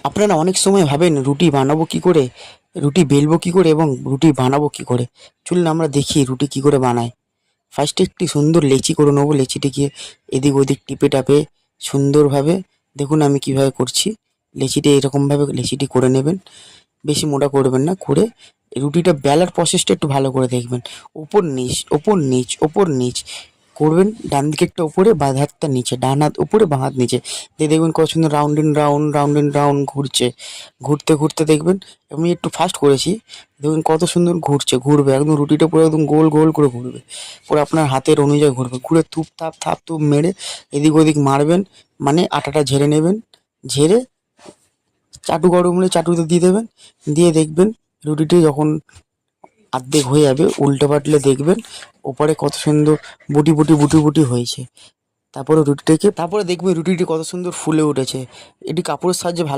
আপনারা অনেক সময় ভাবেন রুটি বানাবো কি করে, রুটি বেলবো কি করে এবং রুটি বানাবো কি করে। চলুন আমরা দেখি রুটি কি করে বানায়। ফার্স্টে একটি সুন্দর লেচি করে নেবো। লেচিটিকে এদিক ওদিক টিপে টাপে সুন্দরভাবে দেখুন আমি কিভাবে করছি। লেচিটি এরকমভাবে লেচিটি করে নেবেন, বেশি মোটা করবেন না। করে রুটিটা বেলার প্রসেসটা একটু ভালো করে দেখবেন। ওপর নিচ ওপর নিচ ওপর নিচ করবেন। ডান দিকেরটা উপরে, বাঁ হাতটা নিচে, ডান হাত উপরে বাঁ হাত নিচে দিয়ে দেখবেন কত সুন্দর round in round round in round ঘুরছে। ঘুরতে ঘুরতে দেখবেন, আমি একটু ফাস্ট করেছি, দেখবেন কত সুন্দর ঘুরছে। ঘুরবে একদম, রুটিটা পুরো একদম গোল গোল করে ঘুরবে, পুরো আপনার হাতের অনুযায়ী ঘুরবে। ঘুরে থুপ থাপ থাপ থুপ মেরে এদিক ওদিক মারবেন, মানে আটাটা ঝেড়ে নেবেন। ঝেড়ে চাটু গরম হলে চাটুতে দিয়ে দেবেন। দিয়ে দেখবেন রুটিটি যখন অর্ধেক হয়ে যাবে, উল্টে পাল্টে দেখবেন ওপরে কত সুন্দর বুটি বুটি বুটি বুটি হয়েছে। তারপরে দেখবেন রুটিটি কত সুন্দর ফুলে উঠেছে। এটি কাপড়ের সাহায্যে ভালো